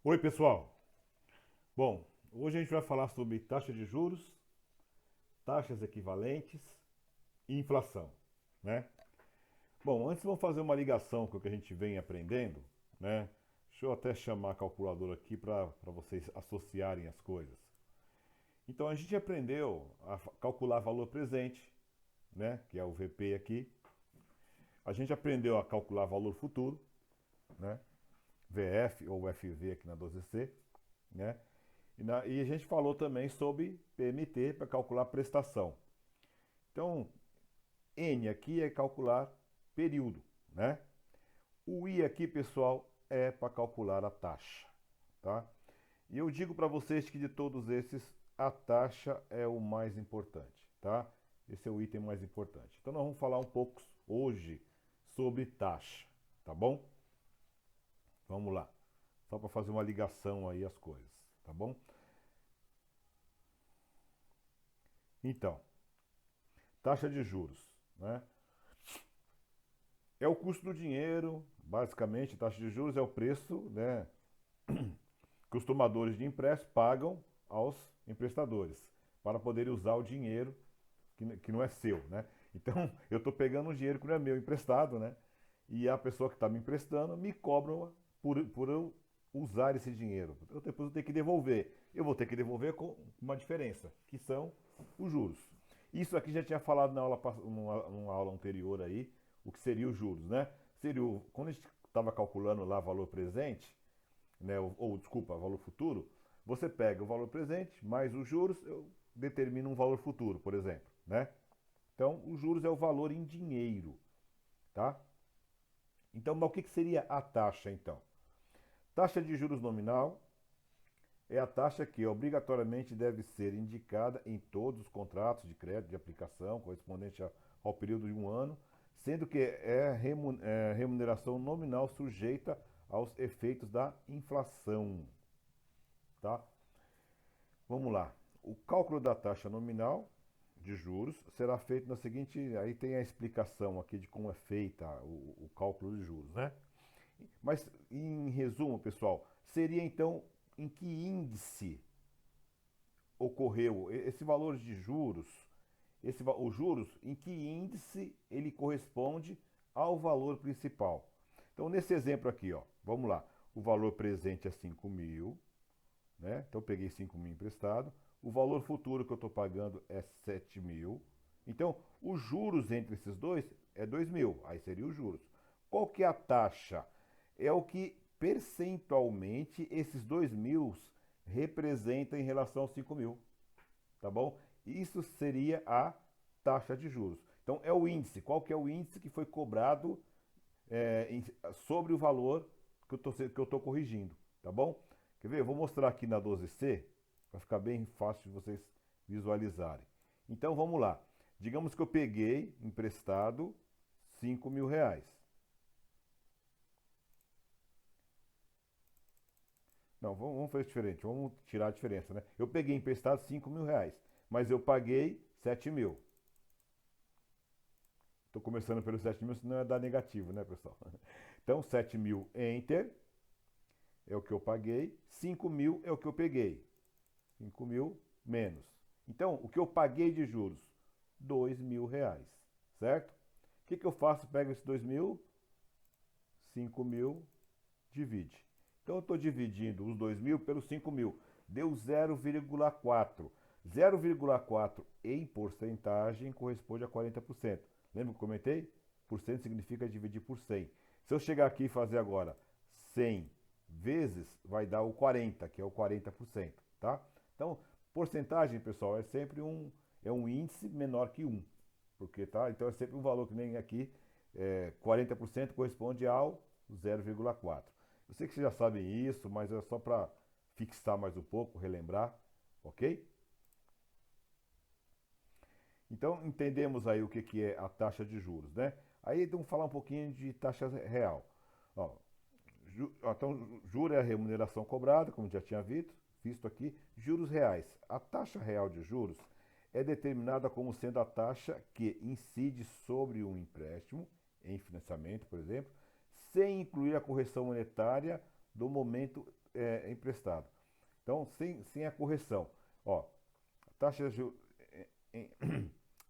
Oi, pessoal. Bom, hoje a gente vai falar sobre taxa de juros, taxas equivalentes e inflação, né? Bom, antes vamos fazer uma ligação com o que a gente vem aprendendo, né? Deixa eu até chamar a calculadora aqui para vocês associarem as coisas. Então a gente aprendeu a calcular valor presente, né? Que é o VP aqui. A gente aprendeu a calcular valor futuro, né? VF ou FV aqui na 12C, né? E a gente falou também sobre PMT para calcular prestação. Então, N aqui é calcular período, né? O I aqui, pessoal, é para calcular a taxa, tá? E eu digo para vocês que de todos esses, a taxa é o mais importante, tá? Esse é o item mais importante. Então, nós vamos falar um pouco hoje sobre taxa, tá bom? Vamos lá. Só para fazer uma ligação aí as coisas, tá bom? Então, taxa de juros, né? É o custo do dinheiro, basicamente, taxa de juros é o preço, né, que os tomadores de empréstimo pagam aos emprestadores para poderem usar o dinheiro que não é seu, né? Então, eu estou pegando um dinheiro que não é meu emprestado, né? E a pessoa que está me emprestando me cobra por eu usar esse dinheiro. Depois eu tenho que devolver. Eu vou ter que devolver com uma diferença, que são os juros. Isso aqui já tinha falado numa aula anterior aí, o que seria os juros, né? Quando a gente estava calculando lá valor presente, né, desculpa, valor futuro, você pega o valor presente mais os juros, eu determino um valor futuro, por exemplo, né? Então, os juros é o valor em dinheiro, tá? Então, mas o que seria a taxa, então? Taxa de juros nominal é a taxa que obrigatoriamente deve ser indicada em todos os contratos de crédito de aplicação correspondente ao período de um ano, sendo que é remuneração nominal sujeita aos efeitos da inflação, tá? Vamos lá. O cálculo da taxa nominal de juros será feito na seguinte, aí tem a explicação aqui de como é feita o cálculo de juros, né? Mas em resumo, pessoal, seria então em que índice ocorreu esse valor de juros, os juros, em que índice ele corresponde ao valor principal. Então, nesse exemplo aqui, ó, vamos lá. O valor presente é 5.000, né? Então, eu peguei 5.000 emprestado. O valor futuro que eu estou pagando é 7.000. Então, os juros entre esses dois é 2.000. Aí seria os juros. Qual que é a taxa? É o que percentualmente esses 2.000 representam em relação aos 5.000, tá bom? Isso seria a taxa de juros. Então, é o índice. Qual que é o índice que foi cobrado sobre o valor que eu estou corrigindo, tá bom? Quer ver? Eu vou mostrar aqui na 12C, para ficar bem fácil de vocês visualizarem. Então, vamos lá. Digamos que eu peguei emprestado 5.000 reais. Não, vamos fazer diferente. Vamos tirar a diferença, né? Eu peguei emprestado 5.000 reais, mas eu paguei 7.000. Estou começando pelo 7.000, senão é dar negativo, né, pessoal? Então, 7.000 enter é o que eu paguei, 5.000 é o que eu peguei. 5.000 menos. Então, o que eu paguei de juros? 2.000 reais, certo? O que eu faço? Pego esses 2.000, 5.000, divide. Então, eu estou dividindo os 2.000 pelos 5.000. Deu 0,4. 0,4 em porcentagem corresponde a 40%. Lembra que eu comentei? Por cento significa dividir por 100. Se eu chegar aqui e fazer agora 100 vezes, vai dar o 40, que é o 40%, tá? Então, porcentagem, pessoal, é sempre um índice menor que 1. Porque, tá? Então, é sempre um valor que nem aqui, 40% corresponde ao 0,4. Eu sei que vocês já sabem isso, mas é só para fixar mais um pouco, relembrar, ok? Então, entendemos aí o que é a taxa de juros, né? Aí vamos falar um pouquinho de taxa real. Ó, então, juro é a remuneração cobrada, como já tinha visto aqui. Juros reais. A taxa real de juros é determinada como sendo a taxa que incide sobre um empréstimo, em financiamento, por exemplo, sem incluir a correção monetária do momento emprestado. Então, sem a correção. Ó, taxa de,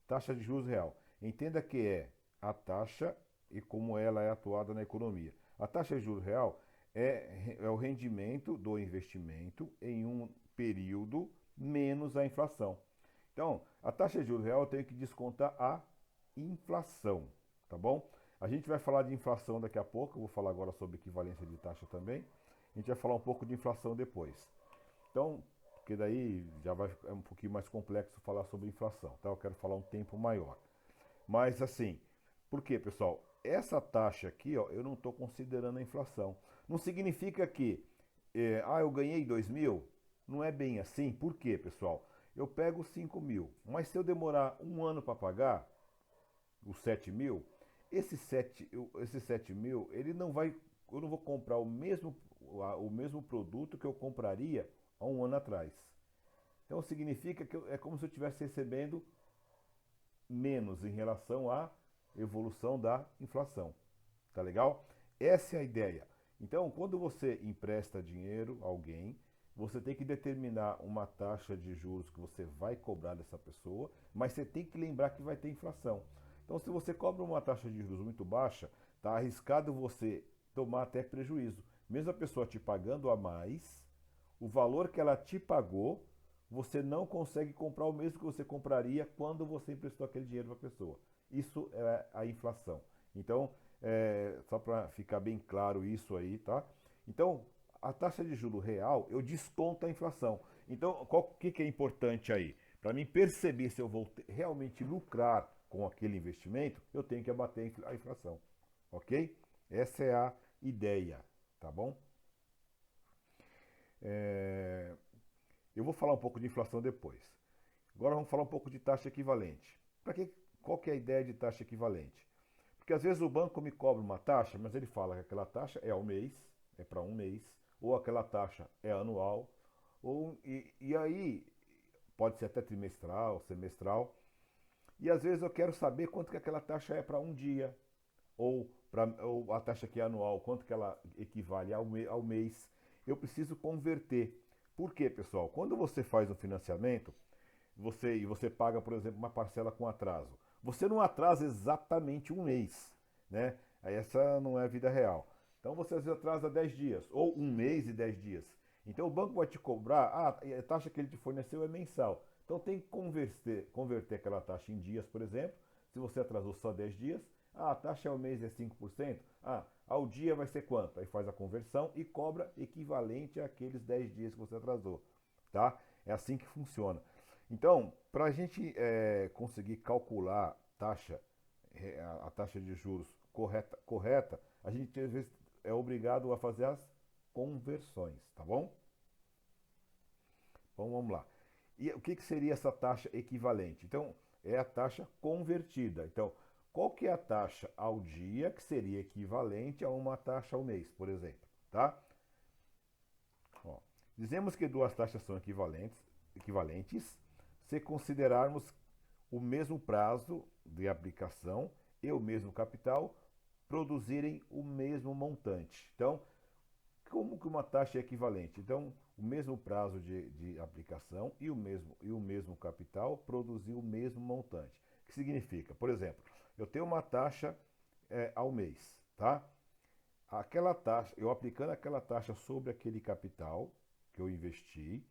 taxa de juros real. Entenda que é a taxa e como ela é atuada na economia. A taxa de juros real é o rendimento do investimento em um período menos a inflação. Então, a taxa de juros real eu tenho que descontar a inflação, tá bom? A gente vai falar de inflação daqui a pouco, eu vou falar agora sobre equivalência de taxa também. A gente vai falar um pouco de inflação depois. Então, porque daí já vai é um pouquinho mais complexo falar sobre inflação, tá? Eu quero falar um tempo maior. Mas assim, por quê, pessoal? Essa taxa aqui, ó, eu não estou considerando a inflação. Não significa que, eu ganhei 2.000. Não é bem assim. Por quê, pessoal? Eu pego 5.000, mas se eu demorar um ano para pagar os 7.000, esses 7.000, ele não vai, eu não vou comprar o mesmo produto que eu compraria há um ano atrás. Então significa que é como se eu estivesse recebendo menos em relação à evolução da inflação. Tá legal? Essa é a ideia. Então, quando você empresta dinheiro a alguém, você tem que determinar uma taxa de juros que você vai cobrar dessa pessoa, mas você tem que lembrar que vai ter inflação. Então, se você cobra uma taxa de juros muito baixa, está arriscado você tomar até prejuízo. Mesmo a pessoa te pagando a mais, o valor que ela te pagou, você não consegue comprar o mesmo que você compraria quando você emprestou aquele dinheiro para a pessoa. Isso é a inflação. Então, só para ficar bem claro isso aí, tá? Então, a taxa de juro real, eu desconto a inflação. Então, o que é importante aí? Para mim perceber se eu vou realmente lucrar com aquele investimento, eu tenho que abater a inflação. Ok? Essa é a ideia, tá bom? Eu vou falar um pouco de inflação depois. Agora vamos falar um pouco de taxa equivalente. Qual que é a ideia de taxa equivalente? Porque às vezes o banco me cobra uma taxa, mas ele fala que aquela taxa é ao mês, é para um mês, ou aquela taxa é anual, e aí pode ser até trimestral, semestral. E às vezes eu quero saber quanto que aquela taxa é para um dia, ou a taxa que é anual, quanto que ela equivale ao mês. Eu preciso converter. Por quê, pessoal? Quando você faz um financiamento, você paga, por exemplo, uma parcela com atraso. Você não atrasa exatamente um mês, né? Aí essa não é a vida real. Então você às vezes atrasa 10 dias, ou um mês e 10 dias. Então o banco vai te cobrar, a taxa que ele te forneceu é mensal. Então tem que converter aquela taxa em dias, por exemplo. Se você atrasou só 10 dias, a taxa ao mês é 5%. Ao dia vai ser quanto? Aí faz a conversão e cobra equivalente àqueles 10 dias que você atrasou, tá? É assim que funciona. Então, para a gente conseguir calcular a taxa de juros correta, a gente às vezes é obrigado a fazer as conversões, tá bom? Então vamos lá. E o que seria essa taxa equivalente? Então, é a taxa convertida. Então, qual que é a taxa ao dia que seria equivalente a uma taxa ao mês, por exemplo, tá? Ó, dizemos que duas taxas são equivalentes se considerarmos o mesmo prazo de aplicação e o mesmo capital produzirem o mesmo montante. Então, como que uma taxa é equivalente? Então, o mesmo prazo de aplicação e o mesmo capital produzir o mesmo montante. O que significa? Por exemplo, eu tenho uma taxa ao mês, tá? Aquela taxa, eu aplicando aquela taxa sobre aquele capital que eu investi,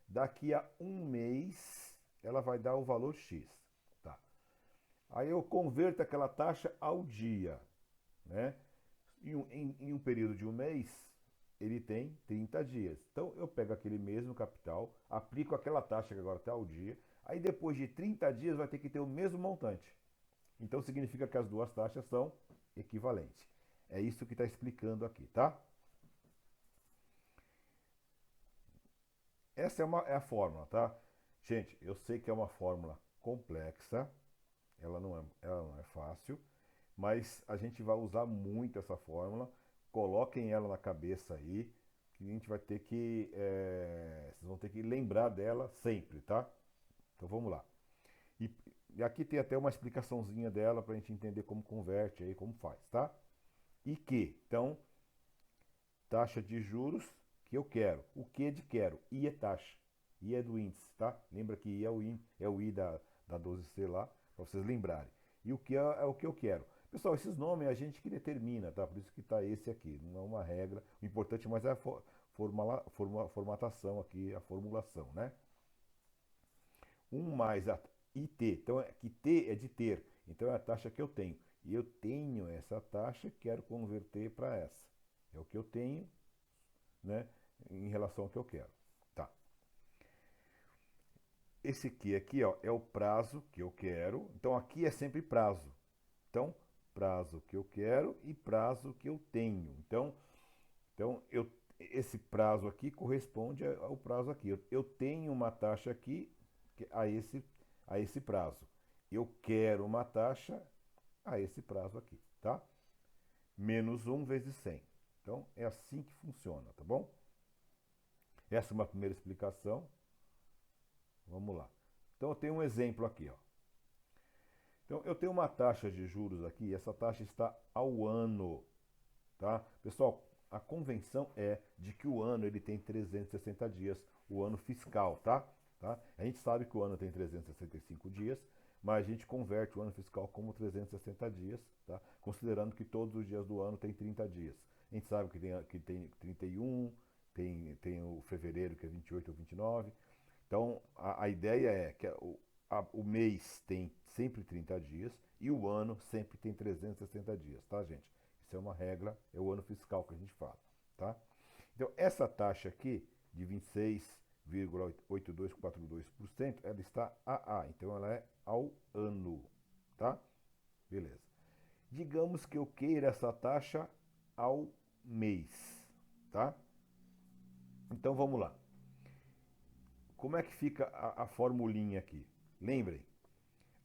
daqui a um mês ela vai dar o valor X. Tá? Aí eu converto aquela taxa ao dia. Né? Em um período de um mês, ele tem 30 dias. Então eu pego aquele mesmo capital, aplico aquela taxa que agora está ao dia, aí depois de 30 dias vai ter que ter o mesmo montante. Então significa que as duas taxas são equivalentes. É isso que está explicando aqui, tá? Essa é a fórmula, tá? Gente, eu sei que é uma fórmula complexa, ela não é fácil, mas a gente vai usar muito essa fórmula. Coloquem ela na cabeça aí, que a gente vai ter que. Vocês vão ter que lembrar dela sempre, tá? Então vamos lá. E aqui tem até uma explicaçãozinha dela para a gente entender como converte aí, como faz, tá? Então, taxa de juros que eu quero. O que é de quero? I é taxa. I é do índice, tá? Lembra que I é o I da 12C lá, para vocês lembrarem. E o que é o que eu quero. Pessoal, esses nomes é a gente que determina, tá? Por isso que está esse aqui. Não é uma regra. O importante mais é a formatação aqui, a formulação, né? 1 mais a IT. Então, que T é de ter. Então, é a taxa que eu tenho. E eu tenho essa taxa, quero converter para essa. É o que eu tenho, né? Em relação ao que eu quero. Tá. Esse aqui, ó, é o prazo que eu quero. Então, aqui é sempre prazo. Então, prazo que eu quero e prazo que eu tenho. Então esse prazo aqui corresponde ao prazo aqui. Eu tenho uma taxa aqui a esse prazo. Eu quero uma taxa a esse prazo aqui, tá? Menos 1 vezes 100. Então, é assim que funciona, tá bom? Essa é uma primeira explicação. Vamos lá. Então, eu tenho um exemplo aqui, ó. Então, eu tenho uma taxa de juros aqui, e essa taxa está ao ano, tá? Pessoal, a convenção é de que o ano ele tem 360 dias, o ano fiscal, tá? A gente sabe que o ano tem 365 dias, mas a gente converte o ano fiscal como 360 dias, tá? Considerando que todos os dias do ano tem 30 dias. A gente sabe que tem 31, tem o fevereiro que é 28 ou 29. Então, a ideia é que o mês tem sempre 30 dias e o ano sempre tem 360 dias, tá, gente? Isso é uma regra, é o ano fiscal que a gente fala, tá? Então, essa taxa aqui, de 26,8242%, ela está então ela é ao ano, tá? Beleza. Digamos que eu queira essa taxa ao mês, tá? Então, vamos lá. Como é que fica a formulinha aqui? Lembrem,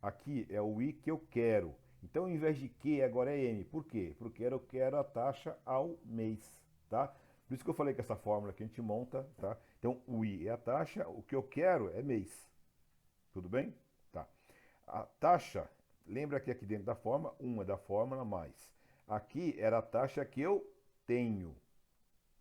aqui é o I que eu quero. Então, ao invés de Q, agora é M. Por quê? Porque eu quero a taxa ao mês, tá? Por isso que eu falei que essa fórmula que a gente monta, tá? Então, o I é a taxa, o que eu quero é mês. Tudo bem? Tá. A taxa, lembra que aqui dentro da fórmula, 1 é da fórmula mais. Aqui era a taxa que eu tenho,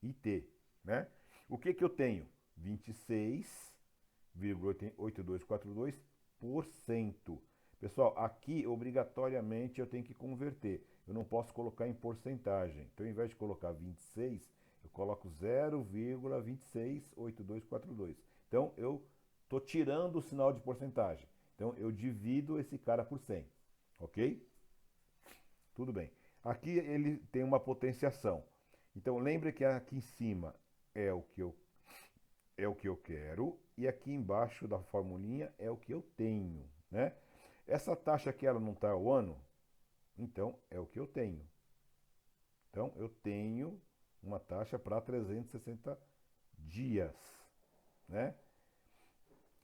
IT, né? O que que eu tenho? 26,8242%. Pessoal, aqui obrigatoriamente eu tenho que converter. Eu não posso colocar em porcentagem. Então, ao invés de colocar 26, eu coloco 0,268242. Então, eu estou tirando o sinal de porcentagem. Então, eu divido esse cara por 100. Ok? Tudo bem. Aqui ele tem uma potenciação. Então, lembre que aqui em cima é o que eu quero e aqui embaixo da formulinha é o que eu tenho, né? Essa taxa aqui ela não está ao ano, então é o que eu tenho. Então eu tenho uma taxa para 360 dias, né?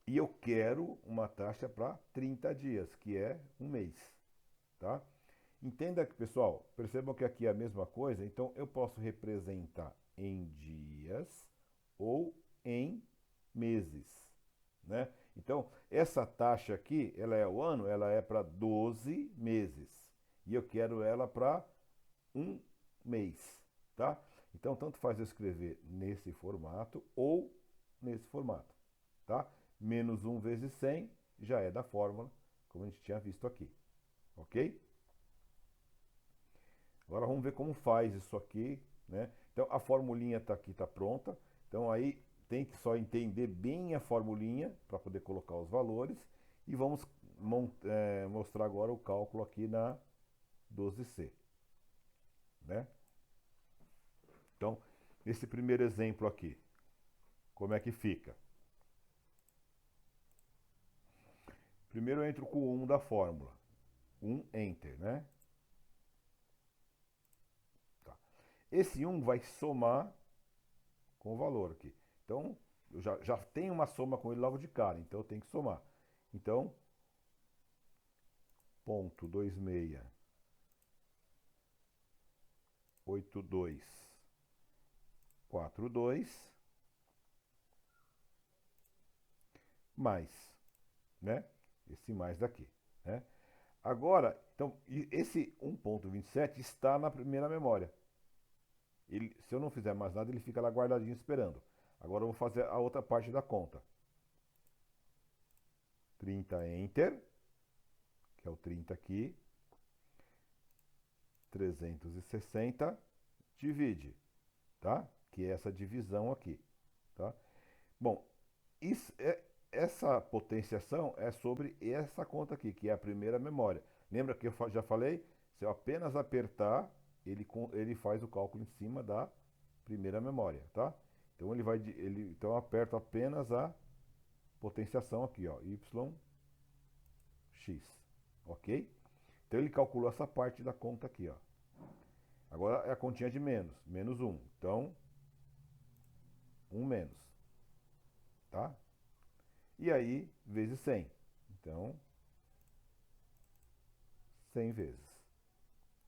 E eu quero uma taxa para 30 dias, que é um mês, tá? Entenda que, pessoal, percebam que aqui é a mesma coisa, então eu posso representar em dias ou em meses, né? Então, essa taxa aqui, ela é o ano, ela é para 12 meses. E eu quero ela para um mês, tá? Então, tanto faz eu escrever nesse formato ou nesse formato, tá? Menos 1 vezes 100 já é da fórmula, como a gente tinha visto aqui, ok? Agora vamos ver como faz isso aqui, né? Então, a formulinha está aqui, está pronta. Então, aí tem que só entender bem a formulinha para poder colocar os valores. E vamos mostrar agora o cálculo aqui na 12C, né? Então, esse primeiro exemplo aqui, como é que fica? Primeiro eu entro com o 1 da fórmula. 1, Enter, né? Tá. Esse 1 vai somar com o valor aqui. Então, eu já tenho uma soma com ele logo de cara, então eu tenho que somar. Então, ponto 268242 mais, né? Esse mais daqui, né? Agora, então, esse 1,27 está na primeira memória. Se eu não fizer mais nada, ele fica lá guardadinho esperando. Agora eu vou fazer a outra parte da conta. 30 Enter, que é o 30 aqui. 360 divide, tá? Que é essa divisão aqui, tá? Bom, essa potenciação é sobre essa conta aqui, que é a primeira memória. Lembra que eu já falei? Se eu apenas apertar, ele faz o cálculo em cima da primeira memória, tá? Então então eu aperto apenas a potenciação aqui, ó, YX, ok? Então ele calculou essa parte da conta aqui, ó. Agora é a continha de menos 1. Então, 1 menos, tá? E aí, vezes 100. Então, 100 vezes.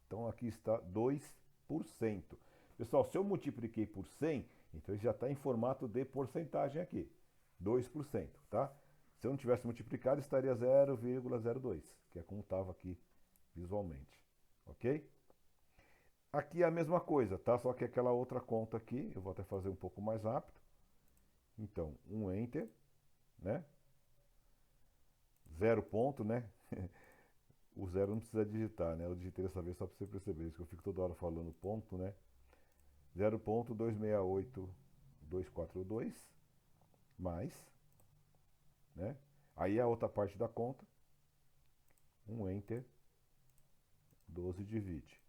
Então aqui está 2%. Pessoal, se eu multipliquei por 100, então ele já está em formato de porcentagem aqui. 2%, tá? Se eu não tivesse multiplicado, estaria 0,02, que é como estava aqui visualmente. Ok? Aqui é a mesma coisa, tá? Só que aquela outra conta aqui, eu vou até fazer um pouco mais rápido. Então, um Enter, né? 0 ponto, né? O zero não precisa digitar, né? Eu digitei dessa vez só para você perceber isso, que eu fico toda hora falando ponto, né? 0.268242 mais, né? Aí a outra parte da conta, um Enter, 12 divide.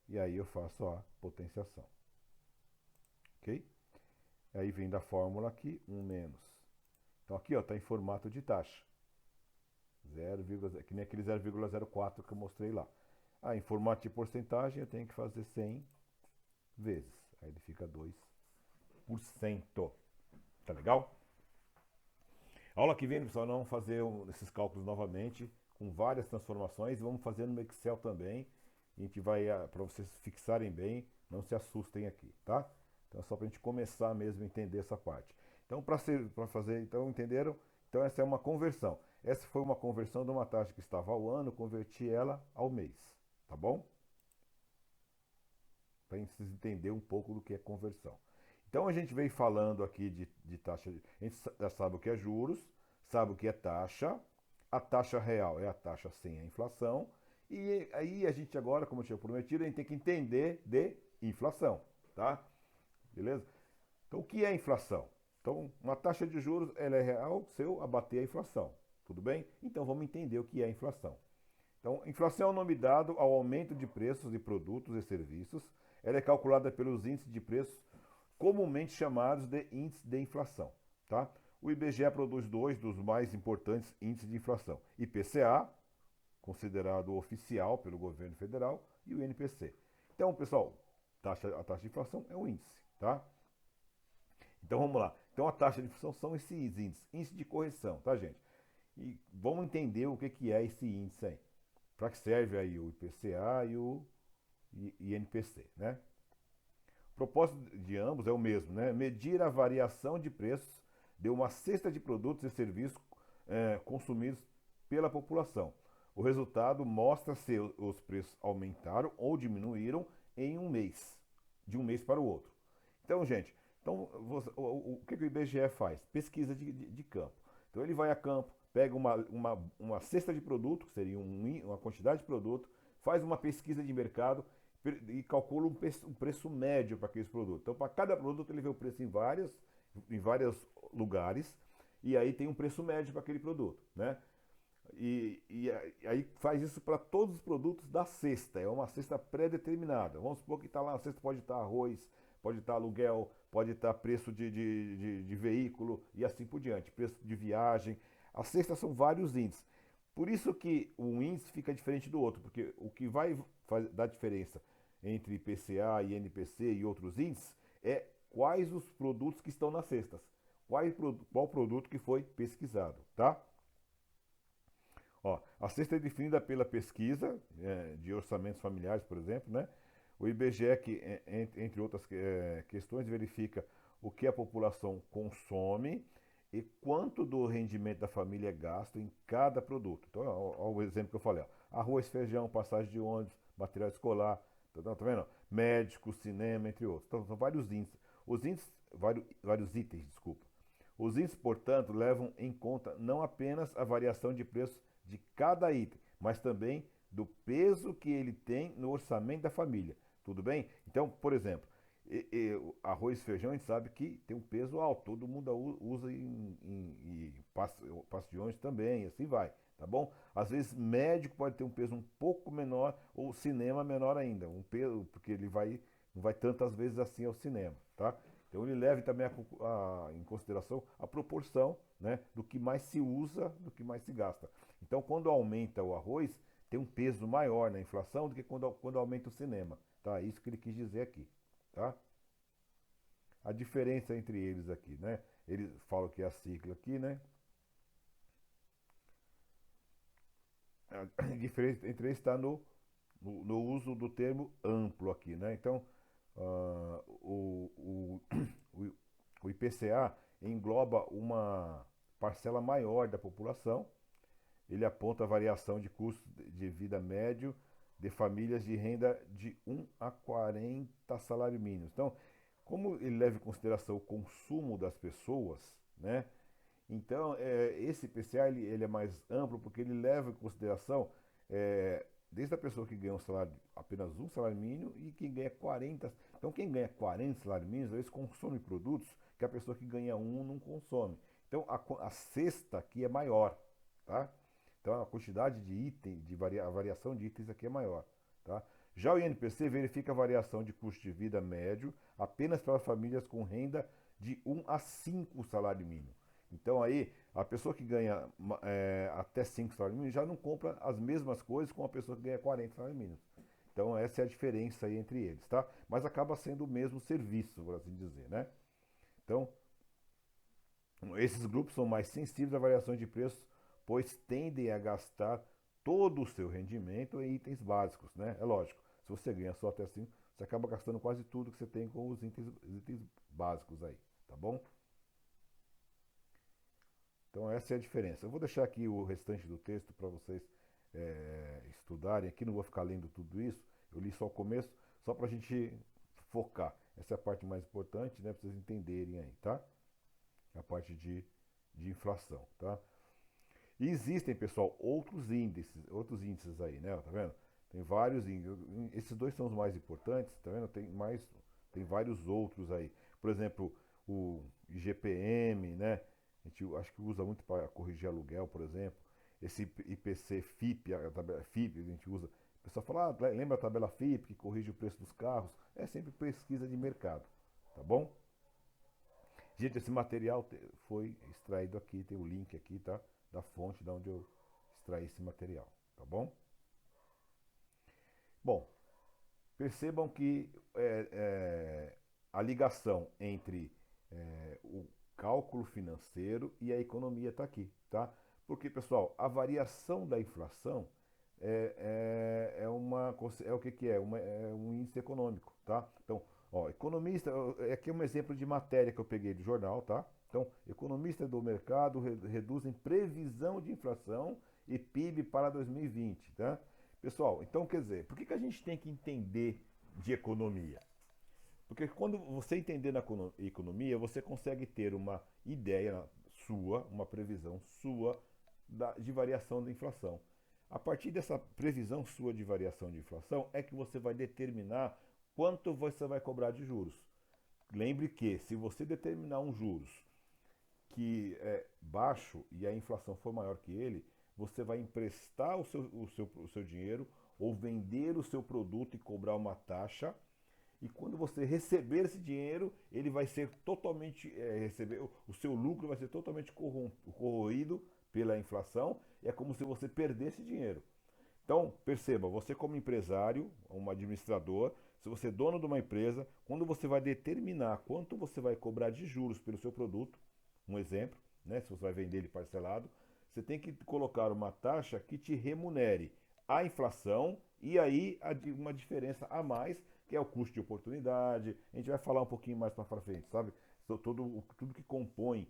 E aí eu faço a potenciação. Ok? Aí vem da fórmula aqui, 1 menos. Então aqui está em formato de taxa. 0, que nem aquele 0,04 que eu mostrei lá. Em formato de porcentagem eu tenho que fazer 100 vezes. Aí ele fica 2%. Tá legal? Aula que vem, pessoal, nós vamos fazer esses cálculos novamente, com várias transformações. Vamos fazer no Excel também. A gente vai, para vocês fixarem bem, não se assustem aqui, tá? Então é só para a gente começar mesmo a entender essa parte. Então, para fazer, então, entenderam? Então essa é uma conversão. Essa foi uma conversão de uma taxa que estava ao ano, converti ela ao mês, tá bom? Para vocês entenderem um pouco do que é conversão. Então a gente vem falando aqui de taxa, a gente já sabe o que é juros, sabe o que é taxa, a taxa real é a taxa sem a inflação, e aí a gente agora, como eu tinha prometido, a gente tem que entender de inflação, tá? Beleza? Então o que é inflação? Então uma taxa de juros ela é real se eu abater a inflação, tudo bem? Então vamos entender o que é inflação. Então, inflação é o nome dado ao aumento de preços de produtos e serviços. Ela é calculada pelos índices de preços comumente chamados de índice de inflação. Tá? O IBGE produz dois dos mais importantes índices de inflação: IPCA, considerado oficial pelo governo federal, e o INPC. Então, pessoal, a taxa de inflação é um índice. Tá? Então, vamos lá. Então, a taxa de inflação são esses índices. Índice de correção, tá, gente? E vamos entender o que é esse índice aí. Para que serve aí o IPCA e o INPC, né? O propósito de ambos é o mesmo, né? Medir a variação de preços de uma cesta de produtos e serviços consumidos pela população. O resultado mostra se os preços aumentaram ou diminuíram em um mês, de um mês para o outro. Então, gente, o que o IBGE faz? Pesquisa de campo. Então ele vai a campo, pega uma cesta de produto, que seria uma quantidade de produto, faz uma pesquisa de mercado e calcula um preço médio para aqueles produtos. Então, para cada produto, ele vê o preço em vários lugares e aí tem um preço médio para aquele produto, né? E aí faz isso para todos os produtos da cesta. É uma cesta pré-determinada. Vamos supor que está lá, a cesta pode estar arroz, pode estar aluguel, pode estar preço de veículo e assim por diante, preço de viagem. As cestas são vários índices. Por isso que um índice fica diferente do outro, porque o que vai dar diferença entre IPCA, INPC e outros índices é quais os produtos que estão nas cestas, qual produto que foi pesquisado, tá? Ó, a cesta é definida pela pesquisa de orçamentos familiares, por exemplo, né? O IBGE, entre outras questões, verifica o que a população consome e quanto do rendimento da família é gasto em cada produto. Então, olha o exemplo que eu falei: ó, arroz, feijão, passagem de ônibus, material escolar, tá vendo? médico, cinema, entre outros. Então, são vários índices. Vários itens, desculpa. Os índices, portanto, levam em conta não apenas a variação de preço de cada item, mas também do peso que ele tem no orçamento da família. Tudo bem? Então, por exemplo, arroz e feijão a gente sabe que tem um peso alto, todo mundo usa em pastiões também, e assim vai, tá bom? Às vezes médico pode ter um peso um pouco menor, ou cinema menor ainda, um peso, porque não vai tantas vezes assim ao cinema, tá? Então ele leva também em consideração a proporção, né, do que mais se usa, do que mais se gasta. Então quando aumenta o arroz, tem um peso maior na inflação do que quando aumenta o cinema. Tá? Isso que ele quis dizer aqui. Tá? A diferença entre eles aqui, né? Eles falam que é a sigla aqui, né? A diferença entre eles está no uso do termo amplo aqui, né? Então, o, o IPCA engloba uma parcela maior da população. Ele aponta a variação de custo de vida médio de famílias de renda de 1 a 40 salários mínimos. Então, como ele leva em consideração o consumo das pessoas, né? Então, esse IPCA ele é mais amplo porque ele leva em consideração desde a pessoa que ganha apenas um salário mínimo e quem ganha 40. Então, quem ganha 40 salários mínimos, às vezes consome produtos que a pessoa que ganha um não consome. Então, a cesta aqui é maior, tá? Então, a quantidade de itens, a variação de itens aqui é maior, tá? Já o INPC verifica a variação de custo de vida médio apenas para famílias com renda de 1 a 5 salário mínimo. Então aí, a pessoa que ganha até 5 salários mínimos já não compra as mesmas coisas com a pessoa que ganha 40 salários mínimos. Então essa é a diferença aí entre eles, tá? Mas acaba sendo o mesmo serviço, por assim dizer, né? Então, esses grupos são mais sensíveis a variações de preços, pois tendem a gastar todo o seu rendimento em itens básicos, né? É lógico, se você ganha só até 5, você acaba gastando quase tudo que você tem com os itens básicos aí, tá bom? Então essa é a diferença. Eu vou deixar aqui o restante do texto para vocês estudarem. Aqui não vou ficar lendo tudo isso. Eu li só o começo, só para a gente focar. Essa é a parte mais importante, né? Para vocês entenderem aí, tá? A parte de inflação, tá? E existem, pessoal, outros índices aí, né? Tá vendo? Tem vários índices. Esses dois são os mais importantes, tá vendo? Tem vários outros aí. Por exemplo, o IGPM, né? A gente acho que usa muito para corrigir aluguel, por exemplo. Esse IPC FIP, a tabela FIP, a gente usa. O pessoal fala, lembra a tabela FIP que corrige o preço dos carros? É sempre pesquisa de mercado, tá bom? Gente, esse material foi extraído aqui, tem o link aqui, tá? Da fonte de onde eu extraí esse material, tá bom? Bom, percebam que a ligação entre o cálculo financeiro e a economia está aqui, tá? Porque, pessoal, a variação da inflação é o que, que é? É um índice econômico, tá? Então, ó, economista, aqui é um exemplo de matéria que eu peguei do jornal, tá? Então, economistas do mercado reduzem previsão de inflação e PIB para 2020, tá? Pessoal, então quer dizer, por que a gente tem que entender de economia? Porque quando você entender na economia, você consegue ter uma ideia sua, uma previsão sua de variação da inflação. A partir dessa previsão sua de variação de inflação é que você vai determinar quanto você vai cobrar de juros. Lembre que se você determinar um juros que é baixo e a inflação for maior que ele, você vai emprestar o seu dinheiro ou vender o seu produto e cobrar uma taxa. E quando você receber esse dinheiro, ele vai ser totalmente o seu lucro vai ser totalmente corroído pela inflação. É como se você perdesse dinheiro. Então, perceba, você como empresário, um administrador, se você é dono de uma empresa, quando você vai determinar quanto você vai cobrar de juros pelo seu produto, um exemplo, né, se você vai vender ele parcelado, você tem que colocar uma taxa que te remunere a inflação e aí uma diferença a mais, que é o custo de oportunidade. A gente vai falar um pouquinho mais para frente, sabe? Tudo que compõe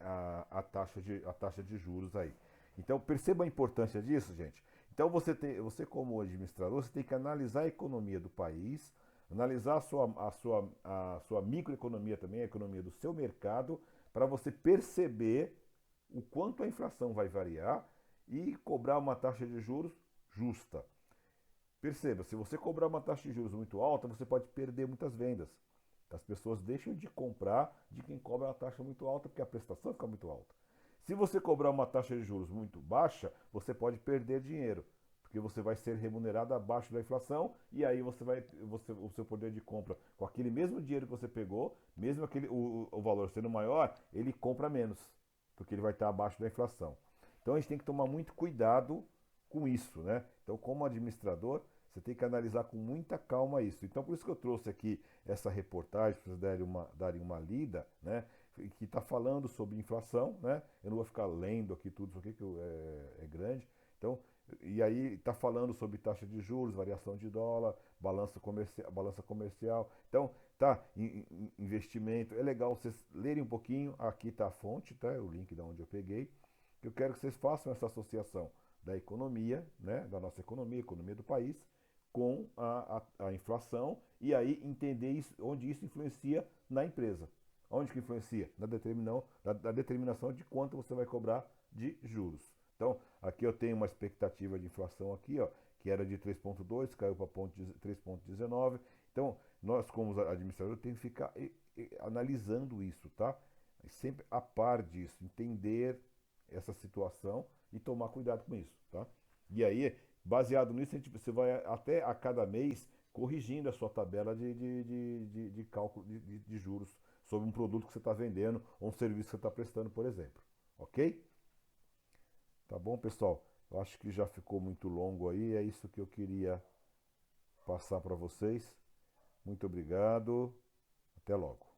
a taxa de juros aí. Então perceba a importância disso, gente. Então você como administrador, você tem que analisar a economia do país, analisar a sua microeconomia também, a economia do seu mercado, para você perceber o quanto a inflação vai variar e cobrar uma taxa de juros justa. Perceba, se você cobrar uma taxa de juros muito alta, você pode perder muitas vendas. As pessoas deixam de comprar de quem cobra uma taxa muito alta, porque a prestação fica muito alta. Se você cobrar uma taxa de juros muito baixa, você pode perder dinheiro, porque você vai ser remunerado abaixo da inflação e aí o seu poder de compra com aquele mesmo dinheiro que você pegou, mesmo o valor sendo maior, ele compra menos, porque ele vai estar abaixo da inflação. Então a gente tem que tomar muito cuidado com isso, né? Então, como administrador, você tem que analisar com muita calma isso. Então, por isso que eu trouxe aqui essa reportagem, para vocês darem uma lida, né? Que está falando sobre inflação, né? Eu não vou ficar lendo aqui tudo isso aqui, que é grande. Então, e aí está falando sobre taxa de juros, variação de dólar, balança comercial. Então, tá, investimento. É legal vocês lerem um pouquinho. Aqui está a fonte, tá? O link de onde eu peguei. Eu quero que vocês façam essa associação da economia, né? Da nossa economia, economia do país, com a inflação e aí entender isso, onde isso influencia na empresa. Onde que influencia? Na determinação de quanto você vai cobrar de juros. Então, aqui eu tenho uma expectativa de inflação aqui, ó, que era de 3,2, caiu para 3,19. Então, nós como administradores temos que ficar analisando isso, tá? Sempre a par disso, entender essa situação e tomar cuidado com isso, tá? E aí, baseado nisso, você vai até a cada mês corrigindo a sua tabela de cálculo de juros sobre um produto que você está vendendo ou um serviço que você está prestando, por exemplo. Ok? Tá bom, pessoal? Eu acho que já ficou muito longo aí. É isso que eu queria passar para vocês. Muito obrigado. Até logo.